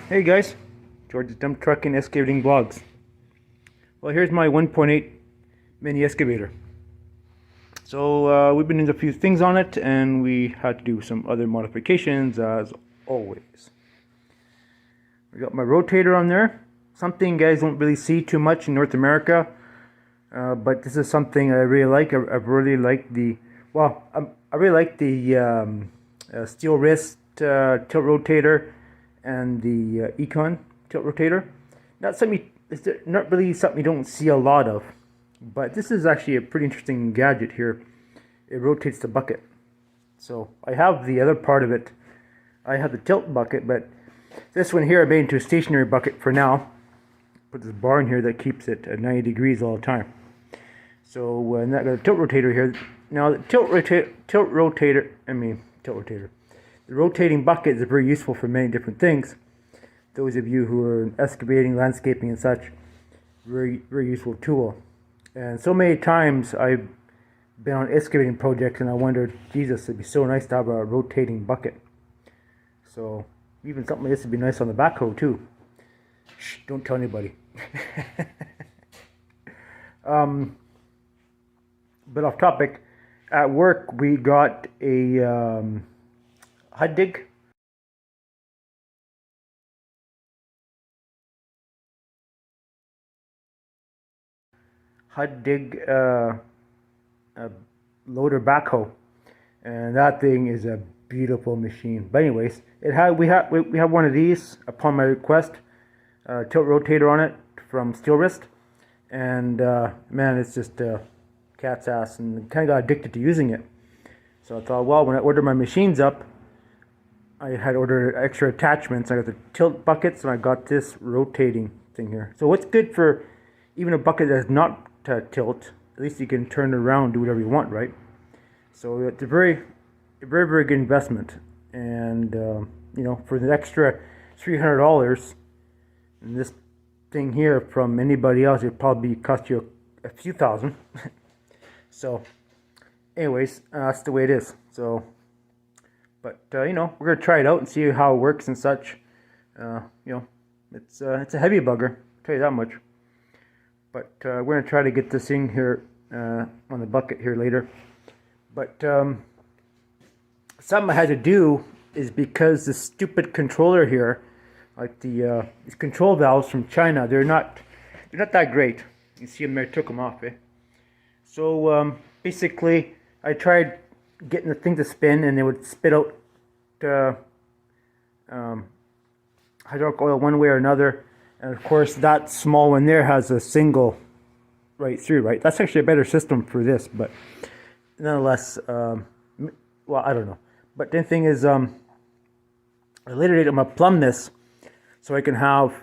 Hey guys, George's Dump Truck and Excavating Vlogs. Well, here's my 1.8 mini excavator. So we've been into a few things on it, and we had to do some other modifications as always. We got my rotator on there. Something guys don't really see too much in North America, but this is something I really like. I really like the steel wrist tilt rotator and the Econ tilt rotator. It's not really something you don't see a lot of, but this is actually a pretty interesting gadget here. It rotates the bucket. So I have the other part of it. I have the tilt bucket, but this one here I made into a stationary bucket for now. Put this bar in here that keeps it at 90 degrees all the time. So and that got a tilt rotator here. Now the tilt rotator. The rotating bucket is very useful for many different things. Those of you who are excavating, landscaping and such, very useful tool. And so many times I've been on excavating projects and I wondered, Jesus, it'd be so nice to have a rotating bucket. So even something like this would be nice on the backhoe too. Shh, don't tell anybody. But off topic, at work we got a HUD dig. Loader backhoe, and that thing is a beautiful machine. But anyways, we have one of these upon my request, tilt rotator on it from Steel Wrist, and man, it's just cat's ass, and kind of got addicted to using it. So I thought, well, when I order my machines up, I had ordered extra attachments. I got the tilt buckets and I got this rotating thing here. So what's good for even a bucket that's not tilt, at least you can turn it around, do whatever you want, right? So it's a very good investment. And you know, for the extra $300, and this thing here from anybody else, it'd probably cost you a few thousand. So anyways, that's the way it is. So but you know, we're gonna try it out and see how it works and such. You know, it's a heavy bugger, I'll tell you that much. But we're gonna try to get this thing here on the bucket here later. But something I had to do is because the stupid controller here, like these control valves from China, they're not that great. You see them there, I took them off, eh? So basically, I tried getting the thing to spin, and they would spit out hydraulic oil one way or another. And of course, that small one there has a single right through, right? That's actually a better system for this, but nonetheless, well, I don't know. But the thing is, later date I'm gonna plumb this so I can have,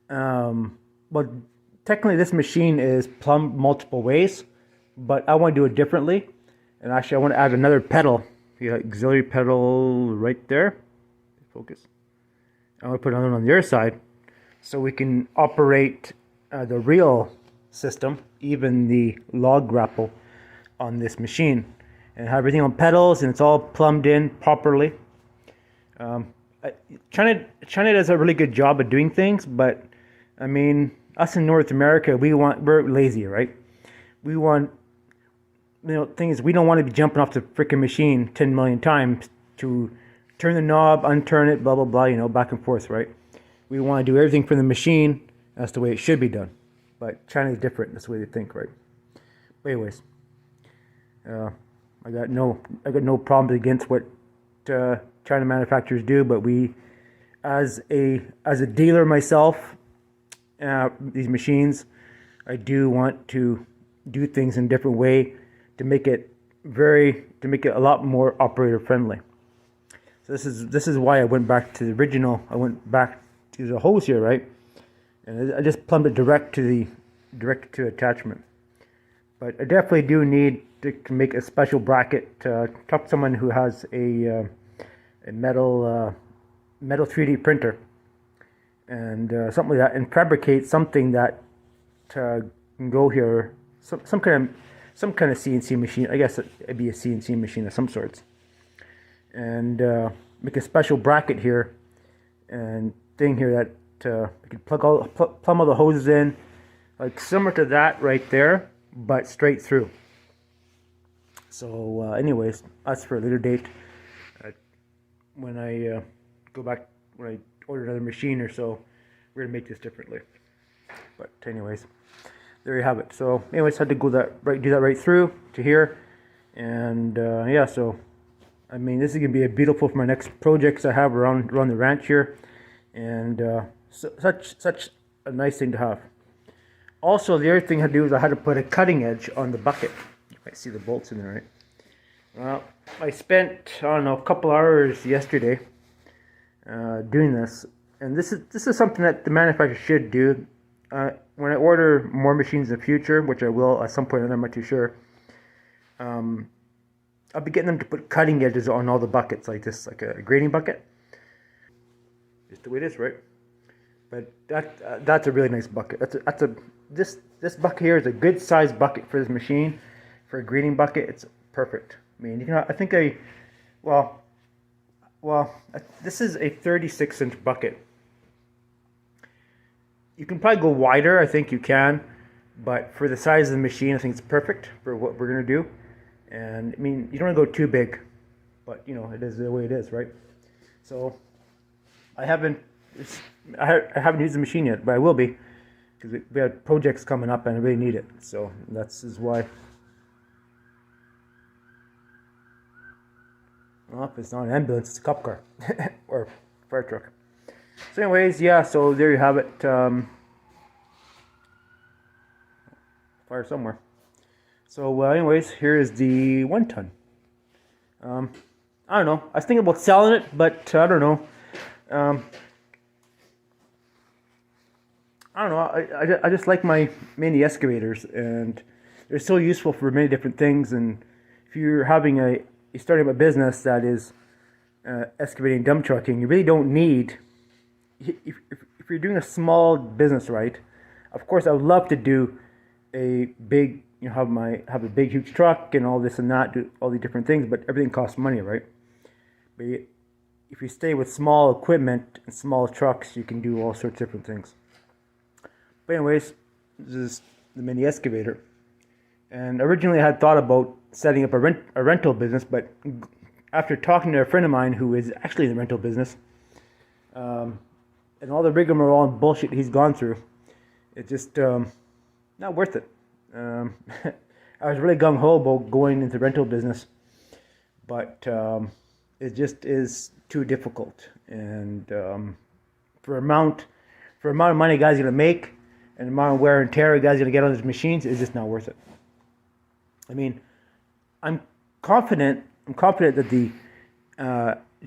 well, technically this machine is plumbed multiple ways, but I want to do it differently. And actually, I want to add another pedal. The auxiliary pedal right there. Focus. I want to put another one on the other side, so we can operate the real system, even the log grapple, on this machine, and have everything on pedals, and it's all plumbed in properly. China does a really good job of doing things, but I mean, us in North America, we're lazy, right? We want, you know, thing is, we don't want to be jumping off the freaking machine 10 million times to turn the knob, unturn it, blah, blah, blah, you know, back and forth, right? We want to do everything from the machine. That's the way it should be done. But China is different. That's the way they think, right? But anyways, I got no problems against what China manufacturers do, but we, as a dealer myself, these machines, I do want to do things in a different way to make it a lot more operator friendly. So this is why I went back to the original. I went back to the hose here, right? And I just plumbed it direct to attachment. But I definitely do need to make a special bracket. Talk to someone who has a metal 3D printer and something like that, and fabricate something that can go here. Some kind of CNC machine. I guess it'd be a CNC machine of some sorts. And make a special bracket here and thing here that you can plumb all the hoses in, like similar to that right there, but straight through. So anyways, that's for a later date. When I go back, when I order another machine or so, we're gonna make this differently. But anyways, there you have it. So anyways, had to do that right through to here, and yeah. So I mean, this is gonna be beautiful for my next projects I have around the ranch here, and such a nice thing to have. Also, the other thing I had to do is I had to put a cutting edge on the bucket. You might see the bolts in there, right? Well, I spent, I don't know, a couple hours yesterday doing this, and this is something that the manufacturer should do. When I order more machines in the future, which I will at some point, I'm not too sure, I'll be getting them to put cutting edges on all the buckets like this, like a grading bucket. Just the way it is, right? But that's a really nice bucket. This bucket here is a good sized bucket for this machine. For a grading bucket, it's perfect. I mean, you know, I think this is a 36-inch bucket. You can probably go wider, I think you can, but for the size of the machine, I think it's perfect for what we're gonna do. And I mean, you don't want to go too big, but you know, it is the way it is, right? So I haven't used the machine yet, but I will be, because we have projects coming up and I really need it. So that's why. Well, if it's not an ambulance, it's a cop car or fire truck. So anyways, yeah, so there you have it. Fire somewhere. So anyways, here is the 1 ton. I don't know. I was thinking about selling it, but I don't know. I don't know. I just like my mini excavators, and they're so useful for many different things. And if you're starting a business that is excavating, dump trucking, you really don't need. If you're doing a small business, right? Of course, I would love to do a big, you know, have a big huge truck and all this and that, do all these different things, but everything costs money, right? But if you stay with small equipment and small trucks, you can do all sorts of different things. But anyways, this is the mini excavator. And originally I had thought about setting up a rental business, but after talking to a friend of mine who is actually in the rental business, and all the rigmarole and bullshit he's gone through, it's just not worth it. I was really gung-ho about going into the rental business, but it just is too difficult. And for amount of money guys are going to make, and the amount of wear and tear guys are going to get on these machines, it's just not worth it. I mean, I'm confident that the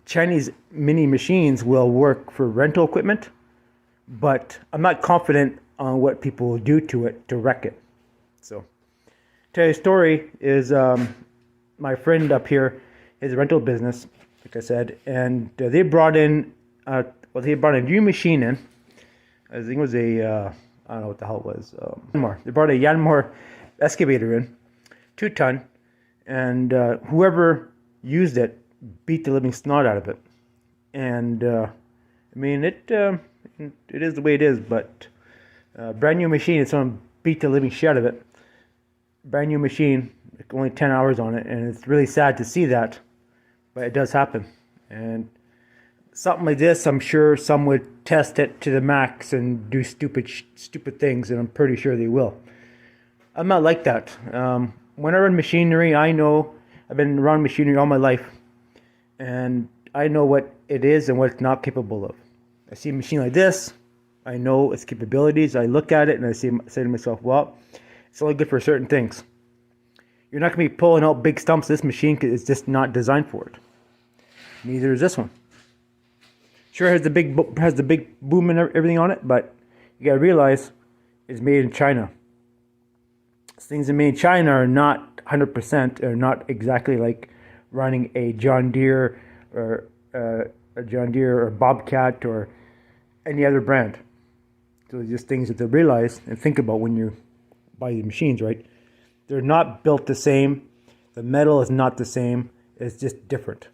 Chinese mini machines will work for rental equipment, but I'm not confident on what people will do to it to wreck it. So, tell you a story is my friend up here, his rental business, like I said, and they brought in a new machine in. I think it was I don't know what the hell it was. Yanmar. They brought a Yanmar excavator in, 2 ton, and whoever used it beat the living snot out of it. And I mean, it is the way it is, but brand new machine, someone beat the living shit out of it. Brand new machine, like only 10 hours on it, and it's really sad to see that, but it does happen. And something like this, I'm sure some would test it to the max and do stupid things, and I'm pretty sure they will. I'm not like that. When I run machinery, I know I've been around machinery all my life, and I know what it is and what it's not capable of. I see a machine like this, I know its capabilities, I look at it and I say to myself, well, it's only good for certain things. You're not going to be pulling out big stumps this machine because it's just not designed for it. Neither is this one. Sure, has the big boom and everything on it, but you got to realize it's made in China. Things that are made in China are not 100%, are not exactly like running a John Deere or Bobcat or any other brand. So it's just things that they realize and think about when you buy these machines, right? They're not built the same. The metal is not the same. It's just different,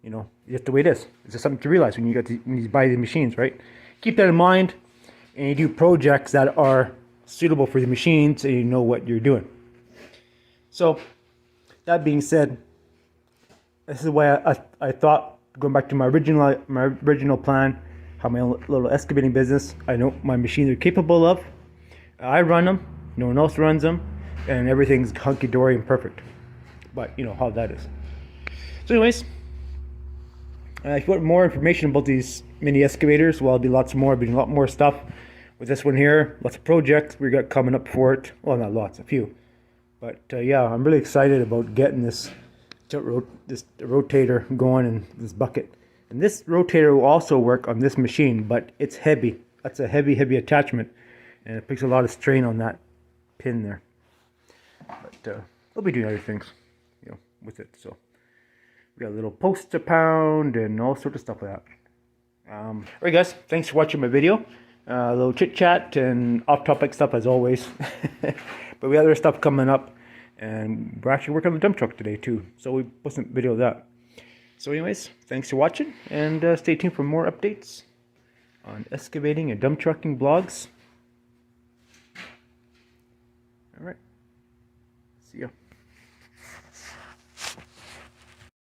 you know. It's just the way it is. It's just something to realize when when you buy the machines, right? Keep that in mind, and you do projects that are suitable for the machines, and you know what you're doing. So, that being said, this is why I thought, going back to my original plan, how my own little excavating business, I know my machines are capable of. I run them, no one else runs them, and everything's hunky-dory and perfect. But you know how that is. So anyways, if you want more information about these mini excavators, well, there'll be lots more. I'll be doing a lot more stuff with this one here. Lots of projects we got coming up for it. Well, not lots, a few. But yeah, I'm really excited about getting this rotator going in this bucket. And this rotator will also work on this machine, but it's heavy. That's a heavy attachment, and it puts a lot of strain on that pin there. But we'll be doing other things, you know, with it. So we got a little post to pound and all sorts of stuff like that. Alright guys, thanks for watching my video. A little chit chat and off-topic stuff as always. But we have other stuff coming up, and we're actually working on the dump truck today too. So we posted a video of that. So anyways, thanks for watching, and stay tuned for more updates on excavating and dump trucking blogs. Alright, see ya.